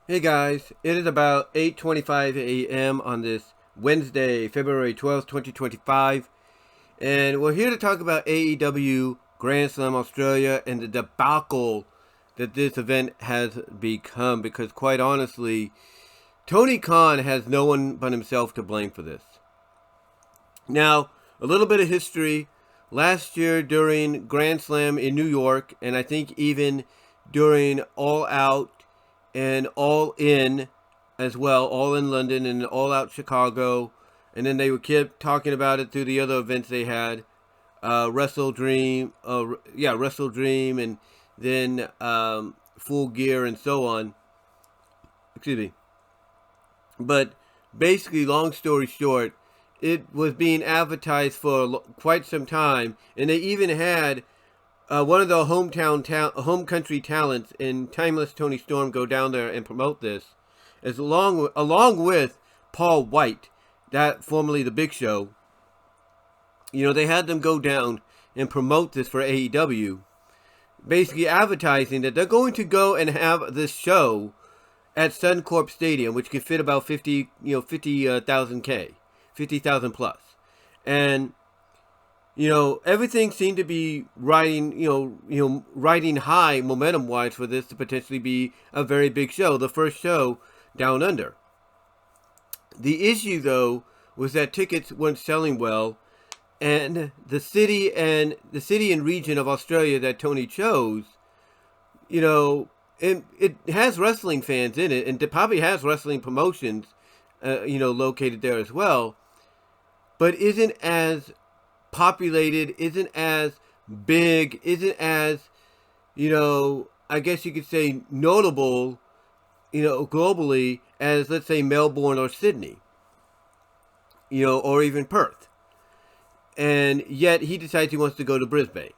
Hey guys, it is about 8:25 a.m. on this Wednesday, February 12th, 2025, and we're here to talk about AEW Grand Slam Australia and the debacle that this event has become because quite honestly, Tony Khan has no one but himself to blame for this. Now, a little bit of history. Last year during Grand Slam in New York, and I think even during All Out and All In as well, All In London and All Out Chicago, and then they would keep talking about it through the other events they had, Wrestle Dream, Wrestle Dream, and then Full Gear and so on. Excuse me. But basically, long story short, it was being advertised for quite some time, and they even had one of the home country talents in Timeless Tony Storm go down there and promote this, along with Paul White, that formerly the Big Show. You know, they had them go down and promote this for AEW, basically advertising that they're going to go and have this show at Suncorp Stadium, which could fit about 50,000 plus, and everything seemed to be riding high momentum wise for this to potentially be a very big show, the first show down under. The issue though was that tickets weren't selling well, and the city and region of Australia that Tony chose, it has wrestling fans in it, and it probably has wrestling promotions, located there as well, but isn't as populated, isn't as big, isn't as, I guess you could say notable, globally as, let's say, Melbourne or Sydney, or even Perth. And yet he decides he wants to go to Brisbane.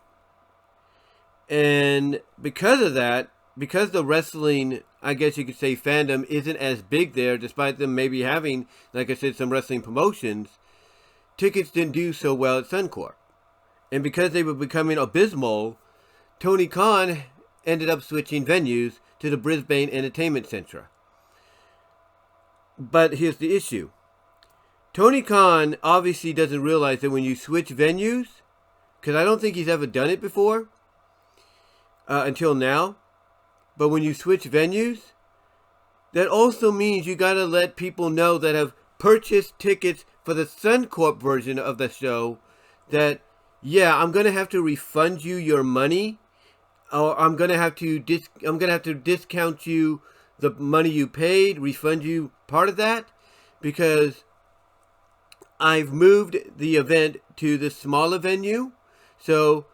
And because of that, because the wrestling, I guess you could say, fandom isn't as big there, despite them maybe having, like I said, some wrestling promotions, tickets didn't do so well at Suncorp. And because they were becoming abysmal, Tony Khan ended up switching venues to the Brisbane Entertainment Centre. But here's the issue. Tony Khan obviously doesn't realize that when you switch venues, because I don't think he's ever done it before, until now, but when you switch venues, that also means you gotta let people know that have purchased tickets for the Suncorp version of the show that, yeah, I'm gonna have to refund you your money, or I'm gonna have to discount you the money you paid, refund you part of that, because I've moved the event to the smaller venue, so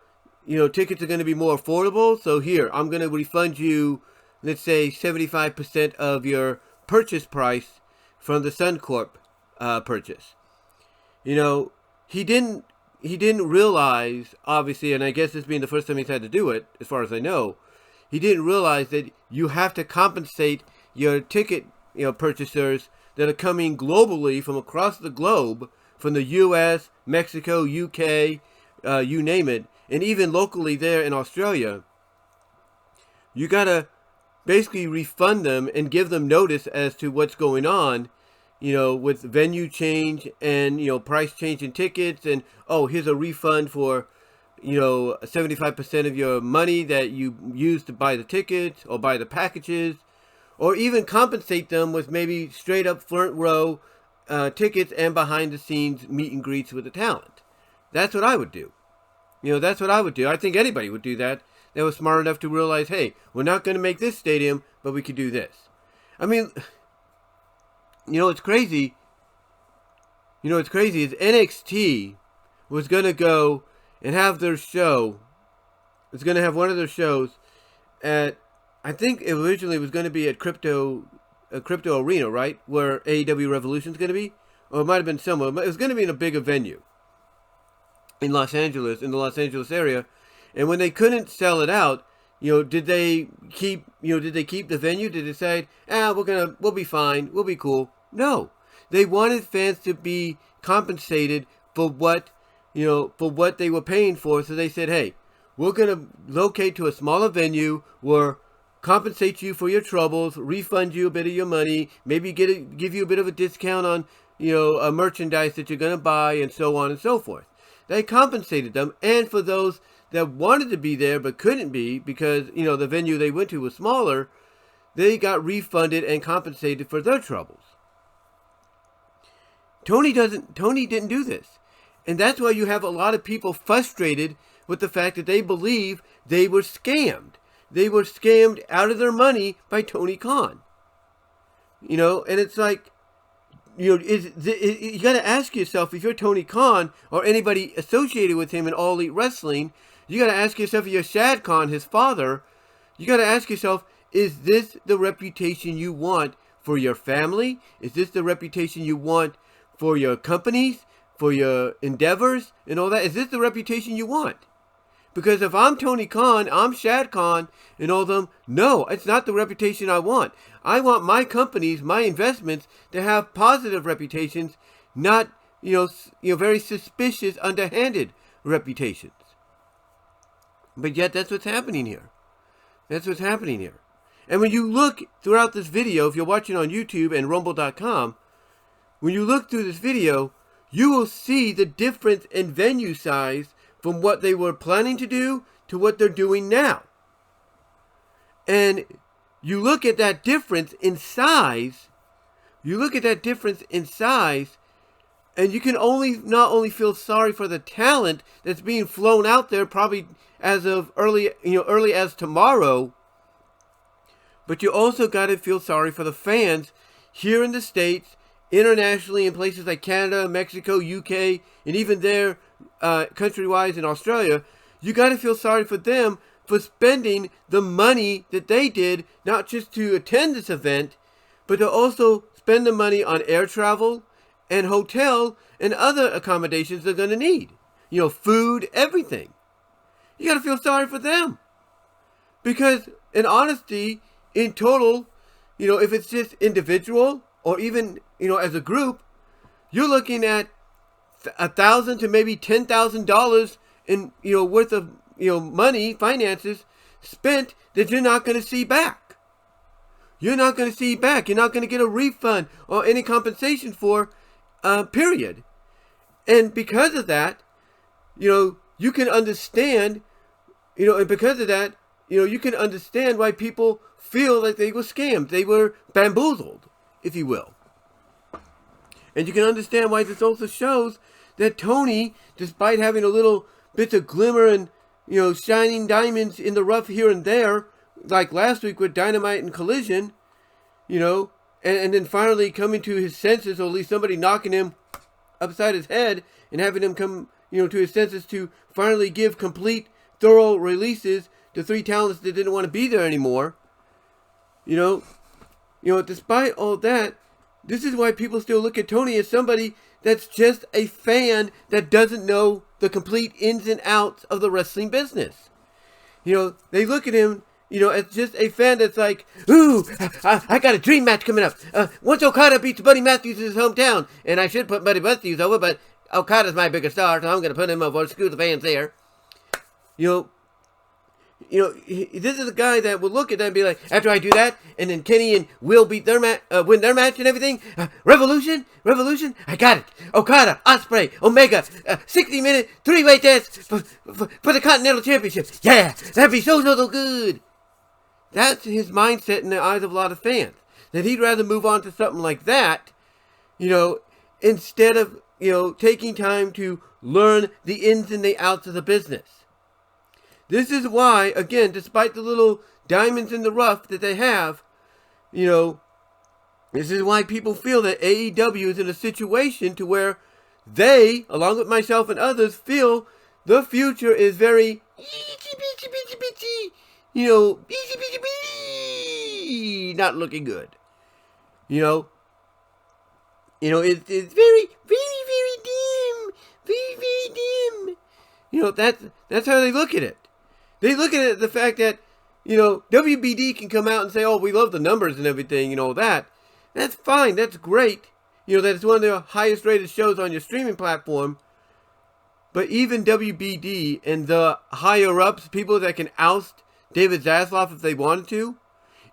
tickets are going to be more affordable. So here, I'm going to refund you, let's say, 75% of your purchase price from the Suncorp purchase. He didn't realize, obviously, and I guess this being the first time he's had to do it, as far as I know, he didn't realize that you have to compensate your ticket, purchasers that are coming globally from across the globe, from the U.S., Mexico, UK, you name it, and even locally there in Australia. You gotta basically refund them and give them notice as to what's going on, with venue change and, price change in tickets, and, oh, here's a refund for, 75% of your money that you used to buy the tickets or buy the packages, or even compensate them with maybe straight up front row tickets and behind the scenes meet and greets with the talent. That's what I would do. That's what I would do. I think anybody would do that. They were smart enough to realize, hey, we're not going to make this stadium, but we could do this. I mean, what's crazy? What's crazy is NXT was going to go and have their show. It's going to have one of their shows at, I think it originally was going to be at Crypto Arena, right? Where AEW Revolution is going to be. Or it might have been somewhere. It was going to be in a bigger venue in Los Angeles, in the Los Angeles area. And when they couldn't sell it out, did they keep the venue? Did they decide, we'll be fine, we'll be cool? No. They wanted fans to be compensated for what they were paying for. So they said, hey, we're going to locate to a smaller venue where compensate you for your troubles, refund you a bit of your money, maybe give you a bit of a discount on, merchandise that you're going to buy, and so on and so forth. They compensated them, and for those that wanted to be there but couldn't be because, the venue they went to was smaller, they got refunded and compensated for their troubles. Tony didn't do this. And that's why you have a lot of people frustrated with the fact that they believe they were scammed. They were scammed out of their money by Tony Kahn. And it's like, you got to ask yourself, if you're Tony Kahn or anybody associated with him in All Elite Wrestling, you got to ask yourself, if you're Shad Khan, his father, you got to ask yourself, is this the reputation you want for your family? Is this the reputation you want for your companies, for your endeavors, and all that? Is this the reputation you want? Because if I'm Tony Khan, I'm Shad Khan, and all them, no, it's not the reputation I want. I want my companies, my investments, to have positive reputations, not, very suspicious, underhanded reputations. But yet, that's what's happening here. That's what's happening here. And when you look throughout this video, if you're watching on YouTube and Rumble.com, when you look through this video, you will see the difference in venue size from what they were planning to do to what they're doing now. And you look at that difference in size, and you can not only feel sorry for the talent that's being flown out there probably as of early as tomorrow, but you also got to feel sorry for the fans here in the States, internationally in places like Canada, Mexico, UK, and even there, country-wise in Australia. You got to feel sorry for them for spending the money that they did, not just to attend this event, but to also spend the money on air travel and hotel and other accommodations they're going to need. Food, everything. You got to feel sorry for them. Because, in honesty, in total, if it's just individual or even, as a group, you're looking at $1,000 to maybe $10,000 in, worth of, money, finances spent that you're not going to see back. You're not going to see back. You're not going to get a refund or any compensation for, period. And because of that, you can understand, and because of that, you can understand why people feel like they were scammed. They were bamboozled, if you will. And you can understand why this also shows that Tony, despite having a little bits of glimmer and, shining diamonds in the rough here and there, like last week with Dynamite and Collision, and then finally coming to his senses, or at least somebody knocking him upside his head and having him come, to his senses to finally give complete, thorough releases to 3 talents that didn't want to be there anymore. Despite all that, this is why people still look at Tony as somebody that's just a fan that doesn't know the complete ins and outs of the wrestling business. They look at him, as just a fan that's like, ooh, I got a dream match coming up. Once Okada beats Buddy Matthews in his hometown, and I should put Buddy Matthews over, but Okada's my bigger star, so I'm going to put him over. Screw the fans there. This is a guy that will look at that and be like, after I do that, and then Kenny and Will beat their win their match and everything, Revolution, I got it. Okada, Ospreay, Omega, 60-minute 3-way dance for the Continental Championship. Yeah, that'd be so good. That's his mindset in the eyes of a lot of fans. That he'd rather move on to something like that, instead of, taking time to learn the ins and the outs of the business. This is why, again, despite the little diamonds in the rough that they have, this is why people feel that AEW is in a situation to where they, along with myself and others, feel the future is very not looking good. It's very, very, very dim. Very, very dim. That's how they look at it. They look at it, the fact that, WBD can come out and say, oh, we love the numbers and everything, and all that. That's fine. That's great. That it's one of the highest rated shows on your streaming platform. But even WBD and the higher ups, people that can oust David Zaslav if they wanted to,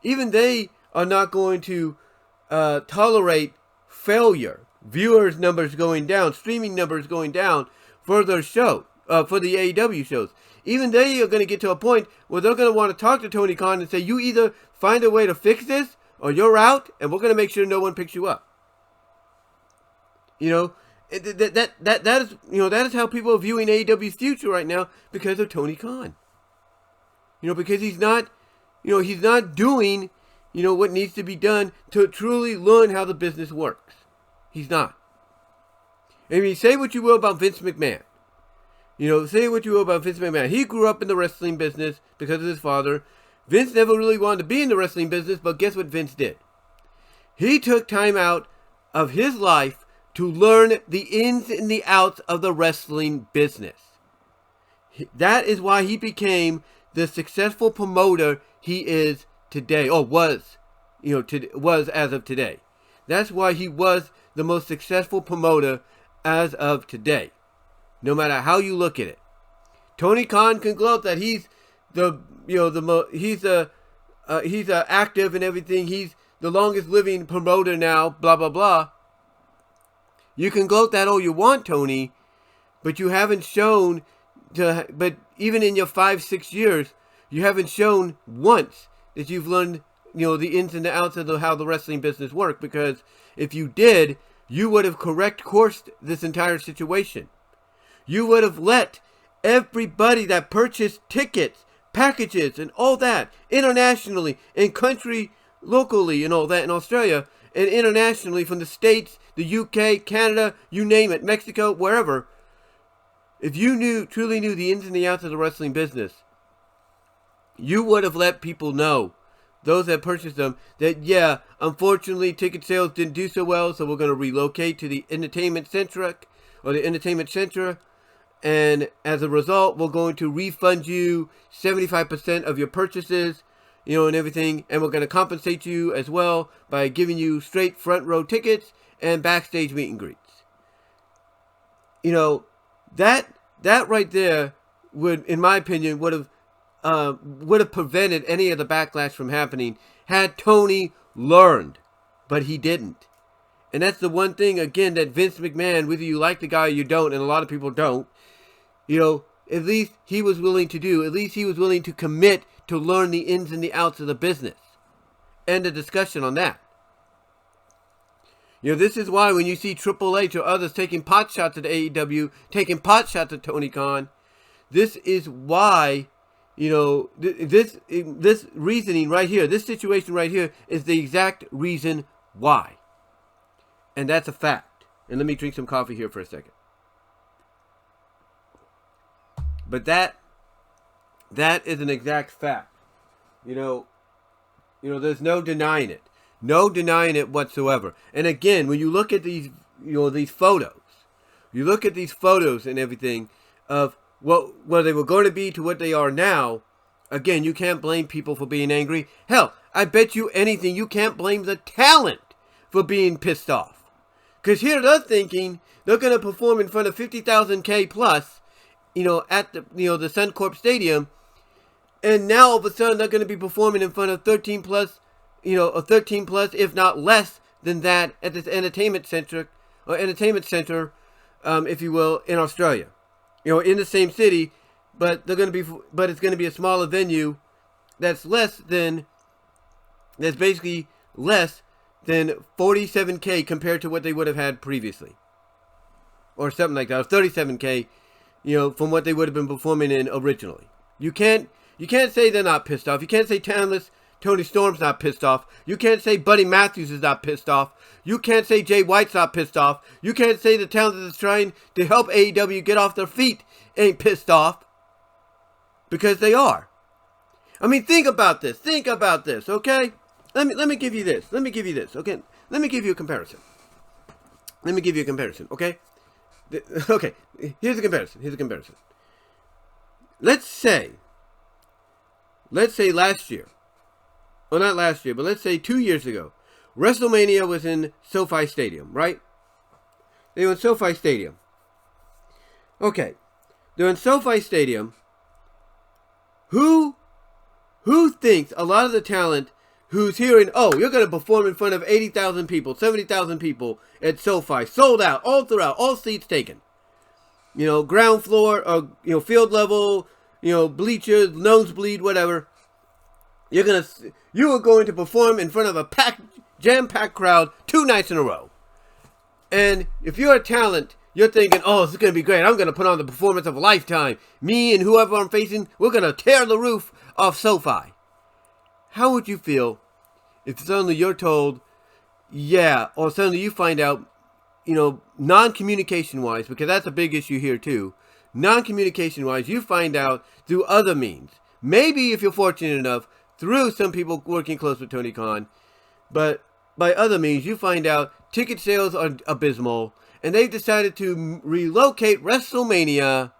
even they are not going to tolerate failure, viewers numbers going down, streaming numbers going down for their show, for the AEW shows. Even they are going to get to a point where they're going to want to talk to Tony Khan and say, you either find a way to fix this or you're out, and we're going to make sure no one picks you up. You know, that is how people are viewing AEW's future right now because of Tony Khan. You know, because he's not doing, what needs to be done to truly learn how the business works. He's not. I mean, say what you will about Vince McMahon. Say what you will about Vince McMahon. He grew up in the wrestling business because of his father. Vince never really wanted to be in the wrestling business, but guess what Vince did? He took time out of his life to learn the ins and the outs of the wrestling business. That is why he became the successful promoter he is today, or was as of today. That's why he was the most successful promoter as of today. No matter how you look at it, Tony Khan can gloat that he's he's active and everything. He's the longest living promoter now. Blah blah blah. You can gloat that all you want, Tony, but you haven't shown. But even in your 5-6 years, you haven't shown once that you've learned the ins and the outs of how the wrestling business works. Because if you did, you would have correct coursed this entire situation. You would have let everybody that purchased tickets, packages, and all that internationally, and country, locally, and all that in Australia, and internationally from the States, the UK, Canada, you name it, Mexico, wherever. If you truly knew the ins and the outs of the wrestling business, you would have let people know, those that purchased them, that yeah, unfortunately ticket sales didn't do so well, so we're going to relocate to the entertainment center, and as a result, we're going to refund you 75% of your purchases, and everything, and we're going to compensate you as well by giving you straight front row tickets and backstage meet and greets. That right there would, in my opinion, would have prevented any of the backlash from happening had Tony learned, but he didn't. And that's the one thing, again, that Vince McMahon, whether you like the guy or you don't, and a lot of people don't, at least he was willing to do. At least he was willing to commit to learn the ins and the outs of the business. End of discussion on that. This is why when you see Triple H or others taking pot shots at AEW, taking pot shots at Tony Khan, this is why, this reasoning right here, this situation right here is the exact reason why. And that's a fact. And let me drink some coffee here for a second. But that is an exact fact. There's no denying it. No denying it whatsoever. And again, when you look at these, these photos, you look at these photos and everything of what they were going to be to what they are now, again, you can't blame people for being angry. Hell, I bet you anything, you can't blame the talent for being pissed off. Because here they're thinking they're going to perform in front of 50,000 K plus, at the, the Suncorp Stadium. And now all of a sudden they're going to be performing in front of 13 plus, a 13 plus, if not less than that, at this entertainment center, if you will, in Australia. In the same city, but it's going to be a smaller venue that's basically less than 47K compared to what they would have had previously. Or something like that, or 37K, from what they would have been performing in originally. You can't say they're not pissed off. You can't say talentless Tony Storm's not pissed off. You can't say Buddy Matthews is not pissed off. You can't say Jay White's not pissed off. You can't say the talent that's trying to help AEW get off their feet ain't pissed off. Because they are. I mean, think about this. Think about this, okay? Let me give you this. Okay? Let me give you a comparison. Okay? Okay, here's a comparison. Let's say last year, well, not last year, but let's say 2 years ago, WrestleMania was in SoFi Stadium, right? They were in SoFi Stadium. Okay, they're in SoFi Stadium. Who thinks a lot of the talent who's hearing, oh, you're going to perform in front of 80,000 people, 70,000 people at SoFi, sold out, all throughout, all seats taken. Ground floor, or, field level, bleachers, nosebleed, whatever. You are going to perform in front of a jam-packed crowd 2 nights in a row. And if you're a talent, you're thinking, oh, this is going to be great. I'm going to put on the performance of a lifetime. Me and whoever I'm facing, we're going to tear the roof off SoFi. How would you feel if suddenly you're told, yeah, or suddenly you find out, non-communication-wise, because that's a big issue here too, non-communication-wise, you find out through other means. Maybe, if you're fortunate enough, through some people working close with Tony Khan, but by other means, you find out ticket sales are abysmal, and they've decided to relocate WrestleMania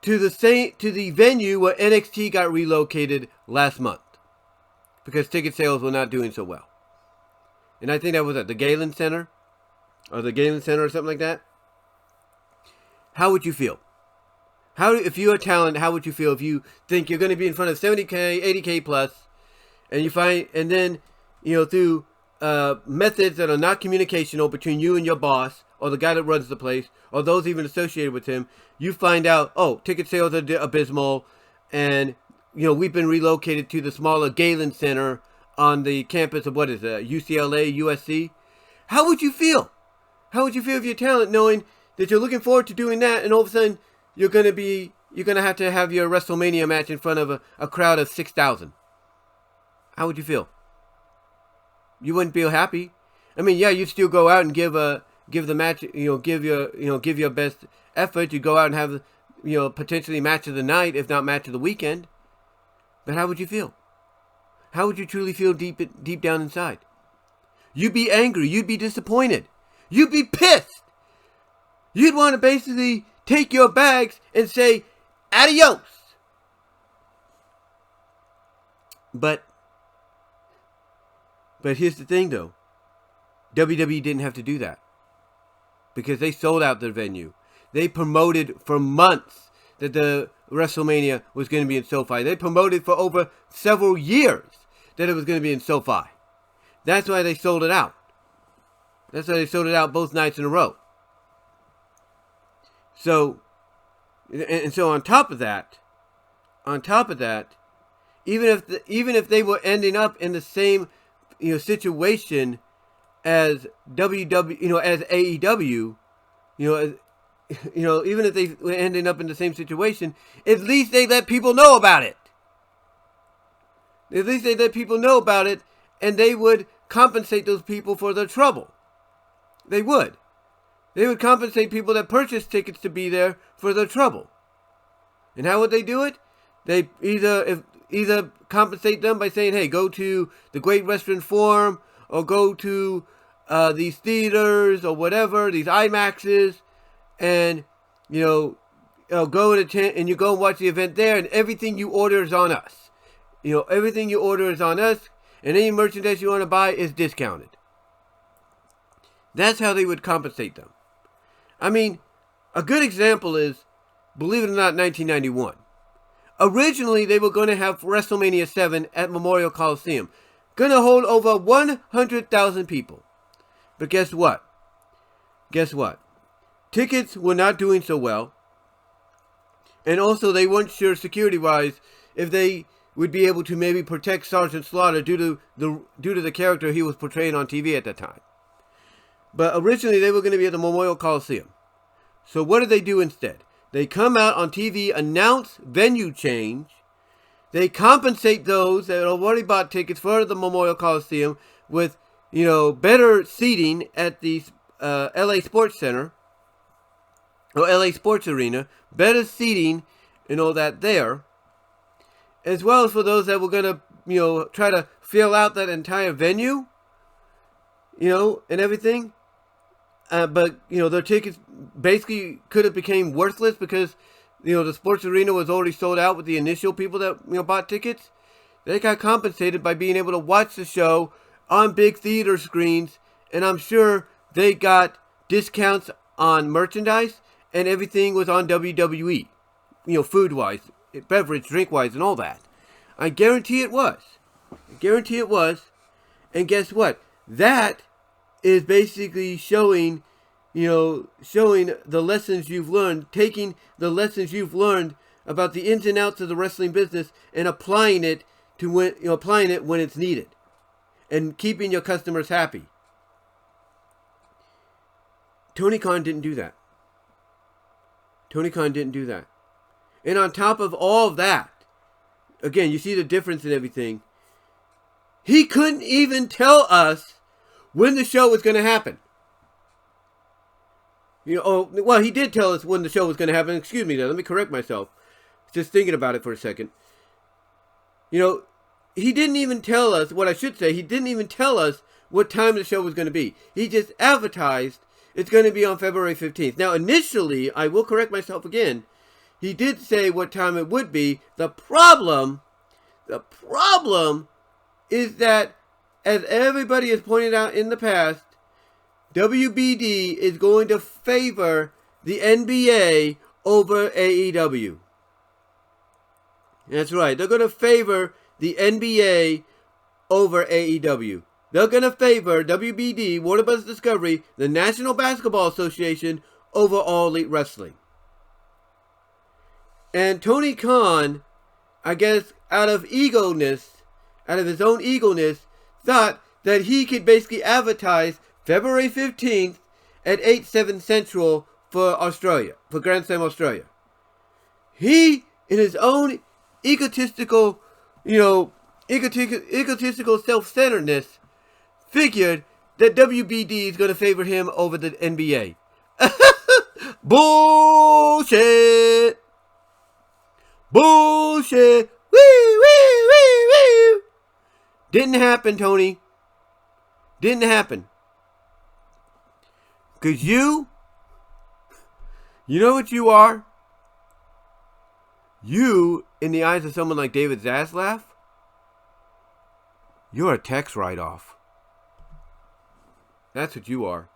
to the venue where NXT got relocated last month, because ticket sales were not doing so well. And I think that was at the Galen Center, or something like that. How would you feel? If you're a talent, how would you feel if you think you're going to be in front of 70K, 80K plus, and then through methods that are not communicational between you and your boss, or the guy that runs the place, or those even associated with him, you find out, oh, ticket sales are abysmal, and we've been relocated to the smaller Galen Center on the campus of UCLA, USC. How would you feel? How would you feel if you're talent, knowing that you're looking forward to doing that, and all of a sudden you're gonna have to have your WrestleMania match in front of a crowd of 6,000? How would you feel? You wouldn't feel happy. I mean, yeah, you'd still go out and give the match, give your best effort. You go out and have, potentially match of the night, if not match of the weekend. But how would you feel? How would you truly feel deep down inside? You'd be angry. You'd be disappointed. You'd be pissed. You'd want to basically take your bags and say, adios. But here's the thing, though. WWE didn't have to do that, because they sold out their venue. They promoted for months that the WrestleMania was going to be in SoFi. They promoted for over several years that it was going to be in SoFi. That's why they sold it out. That's why they sold it out both nights in a row. So, and so on top of that, even if they were ending up in the same situation as WWE, as AEW, even if they were ending up in the same situation, at least they let people know about it. At least they let people know about it, and they would compensate those people for their trouble. They would. They would compensate people that purchased tickets to be there for their trouble. And how would they do it? They either compensate them by saying, hey, go to the Great Western Forum, or go to these theaters or whatever, these IMAXs, and go and attend, and you go and watch the event there, and everything you order is on us. Everything you order is on us, and any merchandise you want to buy is discounted. That's how they would compensate them. I mean, a good example is, believe it or not, 1991. Originally, they were going to have WrestleMania 7 at Memorial Coliseum. Going to hold over 100,000 people. But guess what? Tickets were not doing so well. And also, they weren't sure security-wise if they would be able to maybe protect Sergeant Slaughter due to the character he was portraying on TV at that time. But originally, they were going to be at the Memorial Coliseum. So what did they do instead? They come out on TV, announce venue change. They compensate those that already bought tickets for the Memorial Coliseum with, better seating at the LA Sports Center, or LA Sports Arena, better seating and all that there, as well as for those that were going to, try to fill out that entire venue, and everything. But their tickets basically could have became worthless because, the sports arena was already sold out with the initial people that, bought tickets. They got compensated by being able to watch the show on big theater screens, and I'm sure they got discounts on merchandise, and everything was on WWE, food-wise, beverage, drink-wise, and all that. I guarantee it was. I guarantee it was. And guess what? That is basically showing the lessons you've learned, taking the lessons you've learned about the ins and outs of the wrestling business and applying it when it's needed, and keeping your customers happy. Tony Kahn didn't do that. Tony Kahn didn't do that. And on top of all of that, again, you see the difference in everything. He couldn't even tell us when the show was going to happen. He did tell us when the show was going to happen. Excuse me, let me correct myself. Just thinking about it for a second. He didn't even tell us, he didn't even tell us what time the show was going to be. He just advertised it's going to be on February 15th. Now, initially, I will correct myself again, he did say what time it would be. The problem is that, as everybody has pointed out in the past, WBD is going to favor the NBA over AEW. That's right. They're going to favor the NBA over AEW. They're going to favor WBD, Warner Bros. Discovery, the National Basketball Association, over All Elite Wrestling. And Tony Khan, I guess out of his own egoness, thought that he could basically advertise February 15th at 8/7 Central for Australia, for Grand Slam Australia. He, in his own egotistical self-centeredness, figured that WBD is going to favor him over the NBA. Bullshit! Bullshit! Wee, wee, wee, wee! Didn't happen, Tony. Didn't happen. Because you know what you are? You, in the eyes of someone like David Zaslav, you're a tax write-off. That's what you are.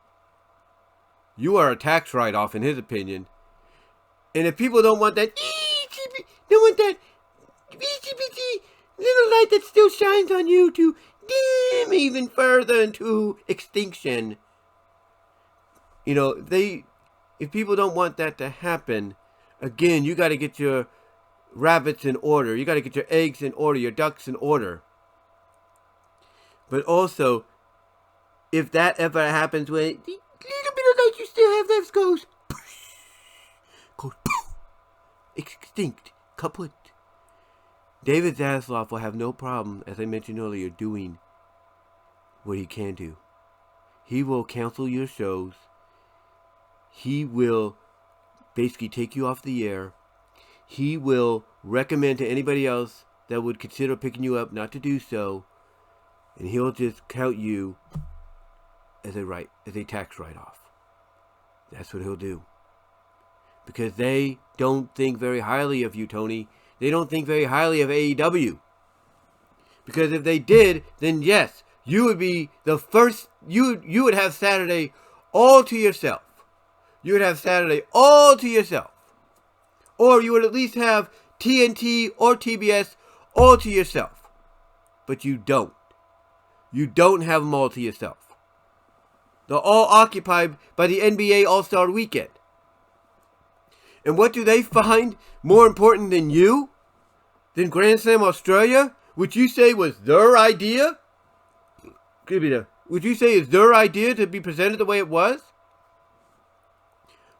You are a tax write-off, in his opinion. And if people don't want that little light that still shines on you to dim even further into extinction, if people don't want that to happen, again, you got to get your rabbits in order. You got to get your eggs in order, your ducks in order. But also, if that ever happens, when the little bit of light you still have left goes poof, extinct, kaput. David Zaslav will have no problem, as I mentioned earlier, doing what he can do. He will cancel your shows. He will basically take you off the air. He will recommend to anybody else that would consider picking you up not to do so. And he'll just count you as a tax write-off. That's what he'll do. Because they don't think very highly of you, Tony. They don't think very highly of AEW. Because if they did, then yes, you would be the first, you would have Saturday all to yourself. You would have Saturday all to yourself. Or you would at least have TNT or TBS all to yourself. But you don't. You don't have them all to yourself. They're all occupied by the NBA All-Star Weekend. And what do they find more important than you? Than Grand Slam Australia? Which you say was their idea? Would you say it's their idea to be presented the way it was?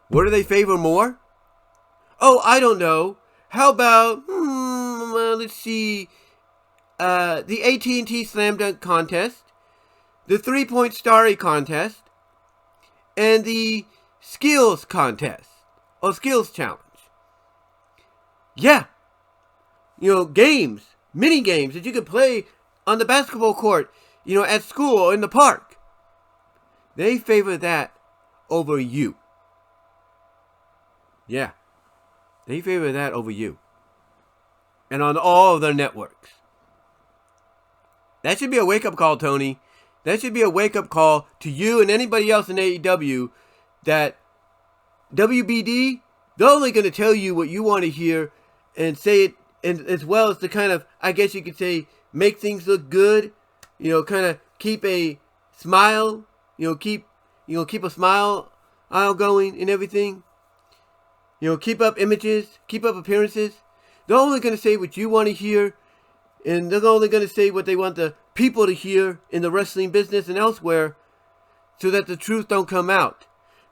What do they favor more? Oh, I don't know. How about, let's see, the AT&T Slam Dunk Contest, the 3-Point Starry Contest, and the Skills Contest, or Skills Challenge. Yeah. Games, mini games that you could play on the basketball court, at school or in the park. They favor that over you. Yeah. They favor that over you. And on all of their networks. That should be a wake-up call, Tony. That should be a wake-up call to you and anybody else in AEW that WBD, they're only going to tell you what you want to hear and say it, and as well as to kind of, I guess you could say, make things look good, kind of keep a smile, keep a smile going and everything. Keep up images, keep up appearances. They're only going to say what you want to hear, and they're only going to say what they want the people to hear in the wrestling business and elsewhere, so that the truth don't come out.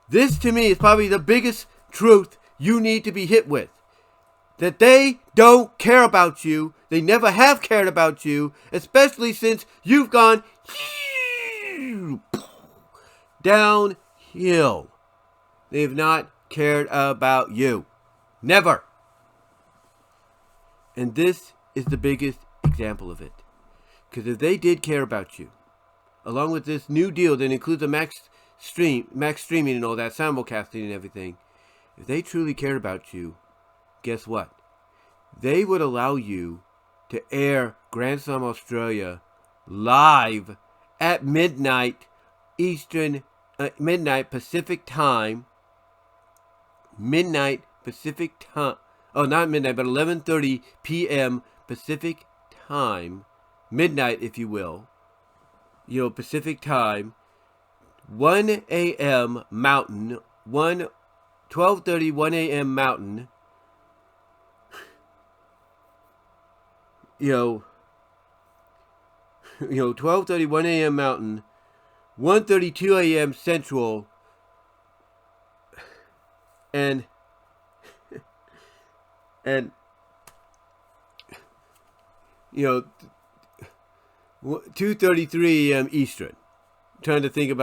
This, to me, is probably the biggest truth you need to be hit with. That they don't care about you. They never have cared about you, especially since you've gone downhill. They've not cared about you. Never. And this is the biggest example of it. Because if they did care about you, along with this new deal that includes a max streaming and all that, simulcasting and everything, if they truly cared about you, guess what? They would allow you to air Grand Slam Australia live at midnight midnight Pacific time. Midnight Pacific time. Oh, not midnight, but 11:30 p.m. Pacific time. Midnight, if you will. Pacific time. 1 a.m. Mountain. 12:30, 1 a.m. Mountain. 12:30, 1 a.m. Mountain. 1:30, 2 a.m. Central. And 2:33 a.m. Eastern. Trying to think of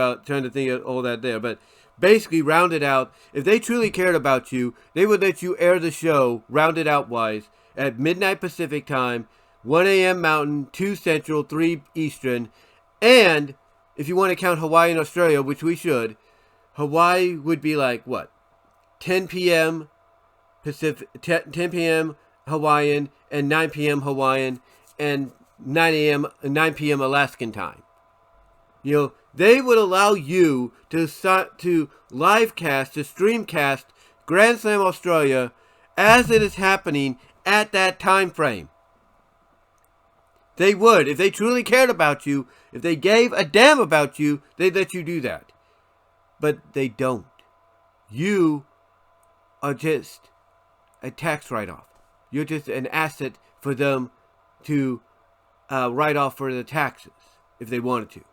all that there, but basically rounded out. If they truly cared about you, they would let you air the show rounded out wise at midnight Pacific time, 1 a.m. Mountain, 2 Central, 3 Eastern, and if you want to count Hawaii and Australia, which we should, Hawaii would be like what, 10 p.m. Pacific, 10 p.m. Hawaiian, and 9 p.m. Hawaiian, and 9 p.m. Alaskan time. They would allow you to live cast, to streamcast Grand Slam Australia as it is happening at that time frame. They would. If they truly cared about you, if they gave a damn about you, they'd let you do that. But they don't. You are just a tax write-off. You're just an asset for them to write off for the taxes if they wanted to.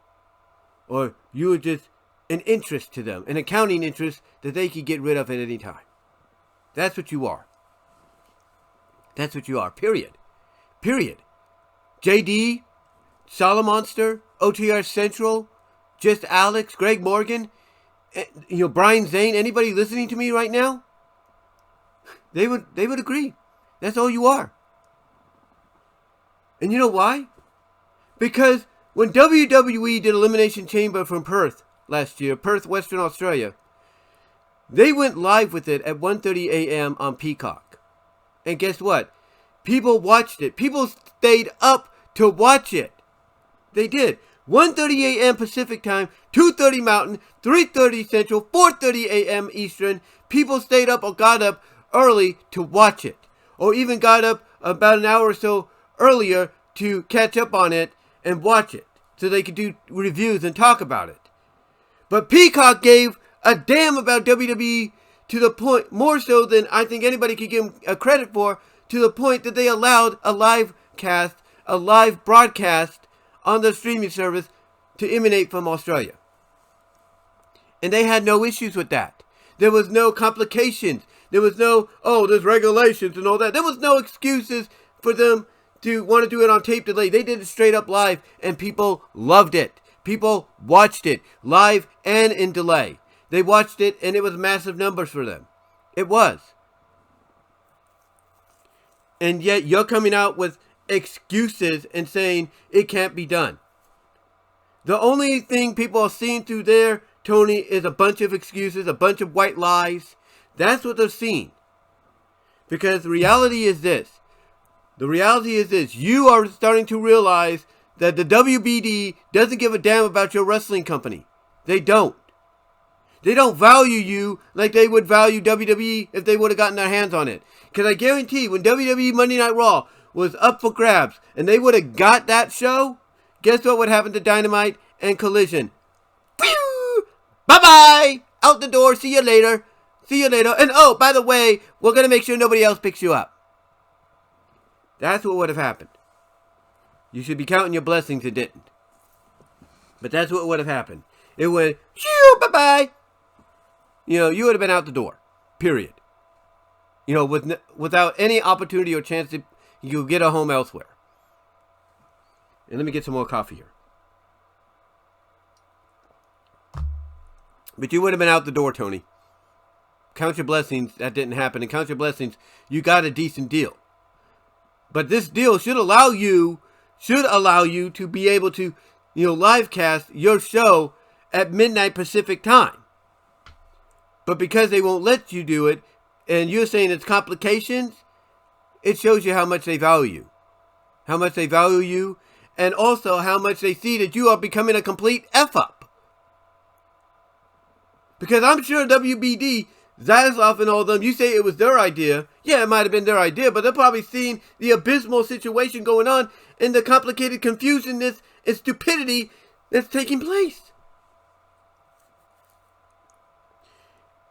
Or you were just an interest to them, an accounting interest that they could get rid of at any time. That's what you are. That's what you are, period. Period. JD, Solomonster, OTR Central, Just Alex, Greg Morgan, Brian Zane, anybody listening to me right now? They would agree. That's all you are. And you know why? Because when WWE did Elimination Chamber from Perth last year, Perth, Western Australia, they went live with it at 1:30 a.m. on Peacock. And guess what? People watched it. People stayed up to watch it. They did. 1:30 a.m. Pacific time, 2:30 Mountain, 3:30 Central, 4:30 a.m. Eastern. People stayed up or got up early to watch it. Or even got up about an hour or so earlier to catch up on it and watch it, so they could do reviews and talk about it. But Peacock gave a damn about WWE to the point, more so than I think anybody could give them a credit for, to the point that they allowed a live broadcast on the streaming service to emanate from Australia. And they had no issues with that. There was no complications. There was no, there's regulations and all that. There was no excuses for them to want to do it on tape delay. They did it straight up live, and people loved it. People watched it live and in delay. They watched it, and it was massive numbers for them. It was. And yet you're coming out with excuses and saying it can't be done. The only thing people are seeing through there, Tony, is a bunch of excuses, a bunch of white lies. That's what they're seeing. Because the reality is this. You are starting to realize that the WBD doesn't give a damn about your wrestling company. They don't. They don't value you like they would value WWE if they would have gotten their hands on it. Because I guarantee when WWE Monday Night Raw was up for grabs and they would have got that show, guess what would happen to Dynamite and Collision? Pew! Bye-bye! Out the door. See you later. See you later. And oh, by the way, we're going to make sure nobody else picks you up. That's what would have happened. You should be counting your blessings it didn't. But that's what would have happened. It went, shoo, bye-bye. You know, you would have been out the door. Period. You know, without any opportunity or chance to you get a home elsewhere. And let me get some more coffee here. But you would have been out the door, Tony. Count your blessings, that didn't happen. And count your blessings, you got a decent deal. But this deal should allow you to be able to, you know, live cast your show at midnight Pacific time. But because they won't let you do it, and you're saying it's complications, it shows you how much they value you. How much they value you, and also how much they see that you are becoming a complete F-up. Because I'm sure WBD, Zaslav and all of them, you say it was their idea. Yeah, it might have been their idea, but they're probably seeing the abysmal situation going on and the complicated confusionness and stupidity that's taking place.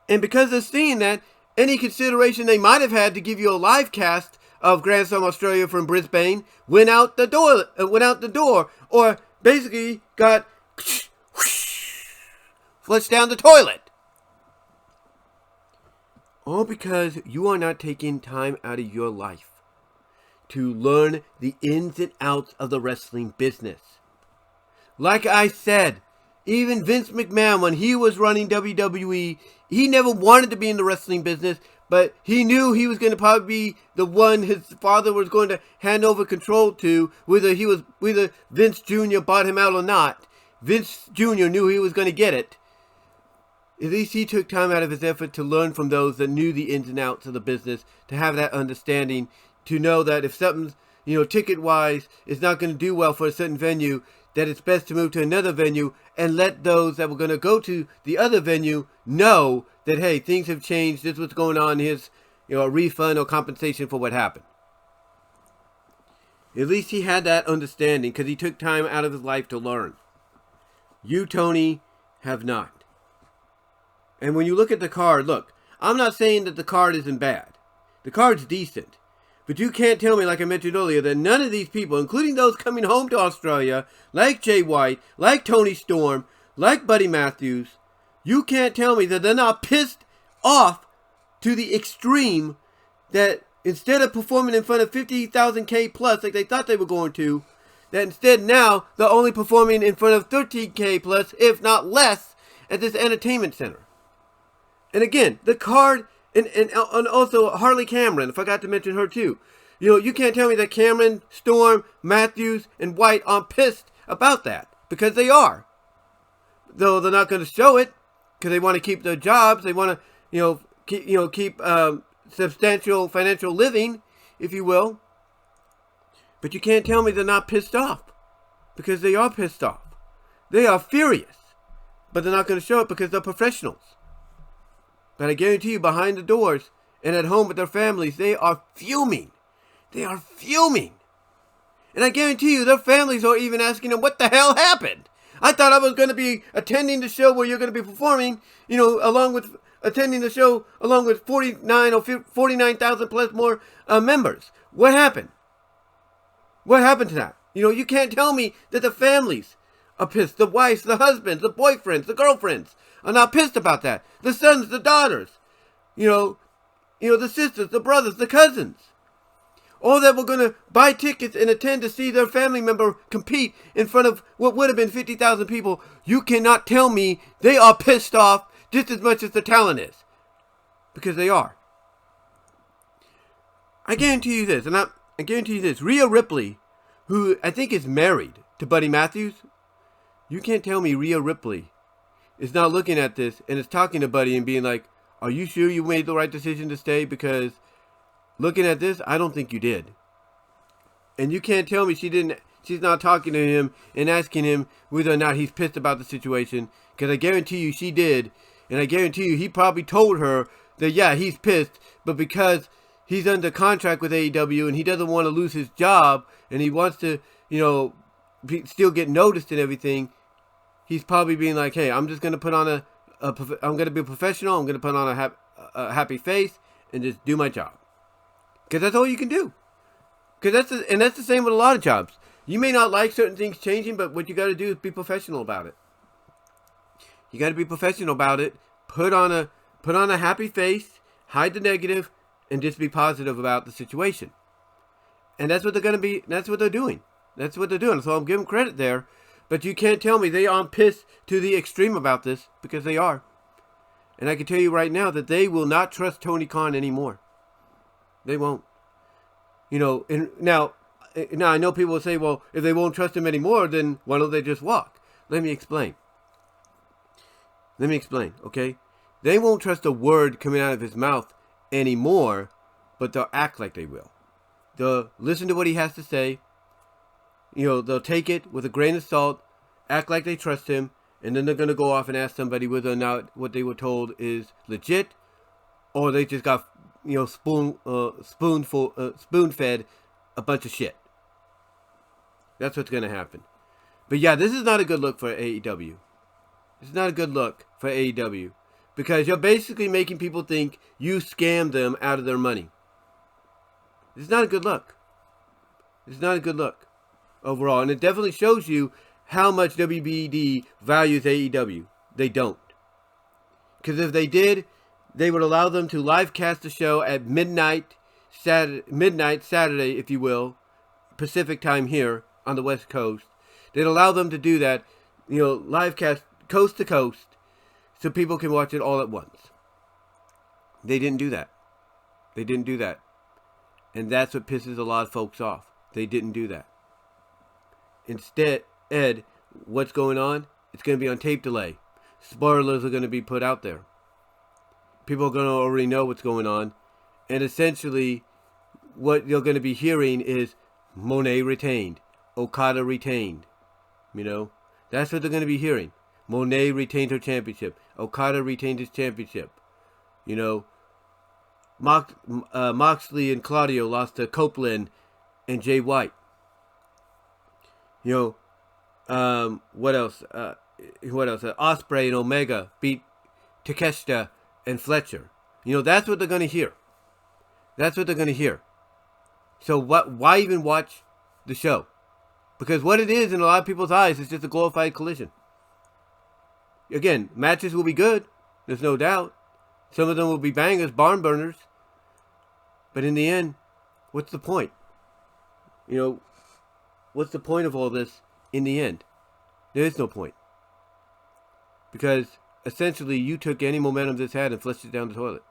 And because they're seeing that, any consideration they might have had to give you a live cast of Grand Slam Australia from Brisbane went out the door, or basically got flushed down the toilet. All because you are not taking time out of your life to learn the ins and outs of the wrestling business. Like I said, even Vince McMahon, when he was running WWE, he never wanted to be in the wrestling business, but he knew he was going to probably be the one his father was going to hand over control to, whether Vince Jr. bought him out or not. Vince Jr. knew he was going to get it. At least he took time out of his effort to learn from those that knew the ins and outs of the business, to have that understanding, to know that if something, you know, ticket-wise is not going to do well for a certain venue, that it's best to move to another venue and let those that were going to go to the other venue know that, hey, things have changed, this is what's going on, here's, you know, a refund or compensation for what happened. At least he had that understanding because he took time out of his life to learn. You, Tony, have not. And when you look at the card, look, I'm not saying that the card isn't bad. The card's decent. But you can't tell me, like I mentioned earlier, that none of these people, including those coming home to Australia, like Jay White, like Tony Storm, like Buddy Matthews, you can't tell me that they're not pissed off to the extreme that instead of performing in front of 50,000 plus like they thought they were going to, that instead now they're only performing in front of 13K plus, if not less, at this entertainment center. And again, the card, and also Harley Cameron, I forgot to mention her too. You know, you can't tell me that Cameron, Storm, Matthews, and White aren't pissed about that. Because they are. Though they're not going to show it, because they want to keep their jobs, they want to, keep substantial financial living, if you will. But you can't tell me they're not pissed off. Because they are pissed off. They are furious. But they're not going to show it because they're professionals. But I guarantee you, behind the doors and at home with their families, they are fuming. They are fuming. And I guarantee you, their families are even asking them, what the hell happened? I thought I was going to be attending the show where you're going to be performing, you know, attending the show along with 49,000 plus more members. What happened? What happened to that? You know, you can't tell me that the families are pissed. The wives, the husbands, the boyfriends, the girlfriends are not pissed about that. The sons, the daughters, you know, the sisters, the brothers, the cousins. All that were going to buy tickets and attend to see their family member compete in front of what would have been 50,000 people. You cannot tell me they are pissed off just as much as the talent is. Because they are. I guarantee you this, Rhea Ripley, who I think is married to Buddy Matthews, you can't tell me Rhea Ripley is not looking at this and is talking to Buddy and being like, are you sure you made the right decision to stay? Because looking at this, I don't think you did. And you can't tell me she's not talking to him and asking him whether or not he's pissed about the situation. Because I guarantee you she did. And I guarantee you he probably told her that, yeah, he's pissed. But because he's under contract with AEW and he doesn't want to lose his job and he wants to, still get noticed and everything, he's probably being like, hey, I'm just going to put on I'm going to be a professional. I'm going to put on a happy face and just do my job. Because that's all you can do. Because that's the same with a lot of jobs. You may not like certain things changing, but what you got to do is be professional about it. You got to be professional about it. Put on a happy face, hide the negative, and just be positive about the situation. And that's what they're going to be. That's what they're doing. That's what they're doing. So I'm giving credit there. But you can't tell me they aren't pissed to the extreme about this, because they are. And I can tell you right now that they will not trust Tony Khan anymore. They won't. And now I know people will say, well, if they won't trust him anymore, then why don't they just walk? Let me explain. Okay? They won't trust a word coming out of his mouth anymore, but they'll act like they will. They'll listen to what he has to say. They'll take it with a grain of salt, act like they trust him, and then they're going to go off and ask somebody whether or not what they were told is legit, or they just got, spoon-fed a bunch of shit. That's what's going to happen. But yeah, this is not a good look for AEW. It's not a good look for AEW. Because you're basically making people think you scammed them out of their money. It's not a good look. It's not a good look overall. And it definitely shows you how much WBD values AEW. They don't. Because if they did, they would allow them to live cast the show at midnight Saturday, if you will, Pacific time here on the West Coast. They'd allow them to do that, live cast coast to coast, so people can watch it all at once. They didn't do that. And that's what pisses a lot of folks off. They didn't do that. Instead, what's going on? It's going to be on tape delay. Spoilers are going to be put out there. People are going to already know what's going on. And essentially, what you're going to be hearing is Monet retained. Okada retained. That's what they're going to be hearing. Monet retained her championship. Okada retained his championship. Moxley and Claudio lost to Copeland and Jay White. What else? Ospreay and Omega beat Takeshita and Fletcher. That's what they're going to hear. So why even watch the show? Because what it is in a lot of people's eyes is just a glorified collision. Again, matches will be good. There's no doubt. Some of them will be bangers, barn burners. But in the end, what's the point? What's the point of all this in the end? There is no point. Because essentially you took any momentum this had and flushed it down the toilet.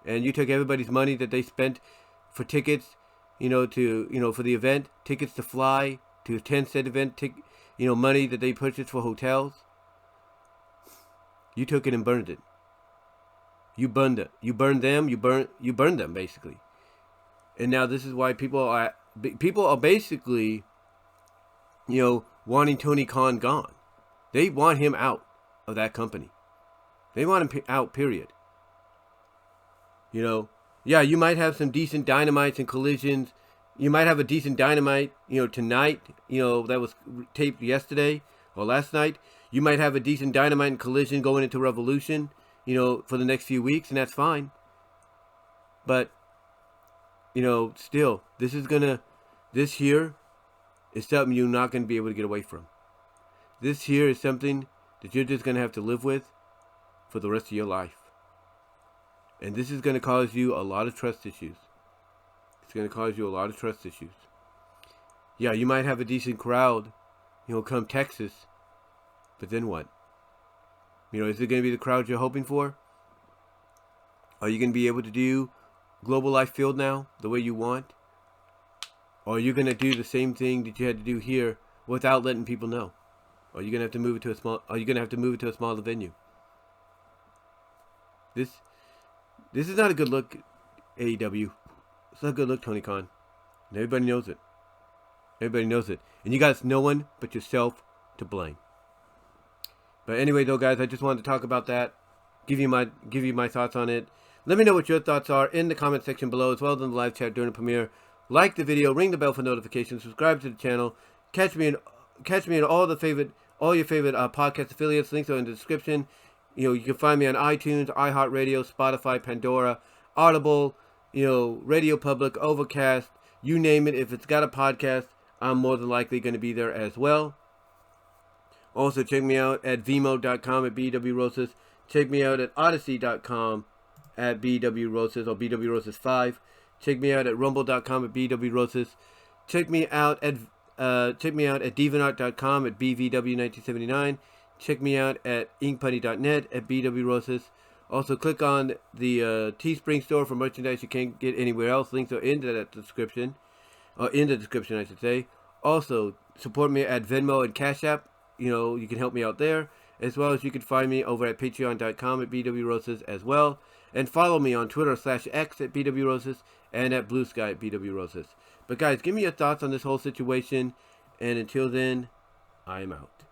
And you took everybody's money that they spent for tickets, for the event, tickets to fly, to attend said event, money that they purchased for hotels. You took it and burned it. You burned it. You burned them. You burned them, basically. And now this is why people are basically, wanting Tony Khan gone. They want him out of that company. They want him out, period. Yeah, you might have some decent dynamites and collisions. You might have a decent dynamite, tonight, that was taped yesterday or last night. You might have a decent dynamite and collision going into Revolution, for the next few weeks, and that's fine. But, still, this here is something you're not going to be able to get away from. This here is something that you're just going to have to live with for the rest of your life. And this is going to cause you a lot of trust issues. Yeah, you might have a decent crowd, come Texas. But then what? Is it going to be the crowd you're hoping for? Are you going to be able to do Global Life Field now the way you want? Or are you going to do the same thing that you had to do here without letting people know? Or are you going to have to move it to a smaller venue? This is not a good look, AEW. It's not a good look, Tony Khan. And everybody knows it. And you got no one but yourself to blame. But anyway, though, guys, I just wanted to talk about that. Give you my thoughts on it. Let me know what your thoughts are in the comment section below, as well as in the live chat during the premiere. Like the video, ring the bell for notifications, subscribe to the channel. Catch me in all your favorite podcast affiliates. Links are in the description. You can find me on iTunes, iHeartRadio, Spotify, Pandora, Audible, Radio Public, Overcast, you name it. If it's got a podcast, I'm more than likely going to be there as well. Also, check me out at VENMO.com at BWRoses. Check me out at Odyssey.com at BWRoses or BWRoses5. Check me out at Rumble.com at BWRoses. Check me out at DeviantArt.com at BVW1979. Check me out at inkputty.net at BWRoses. Also, click on the Teespring store for merchandise you can't get anywhere else. Links are in the description, I should say. Also, support me at Venmo and Cash App. You can help me out there, as well as you can find me over at Patreon.com at BWRoses as well. And follow me on Twitter/X at BWRoses and at Blue Sky at BWRoses. But guys, give me your thoughts on this whole situation. And until then, I'm out.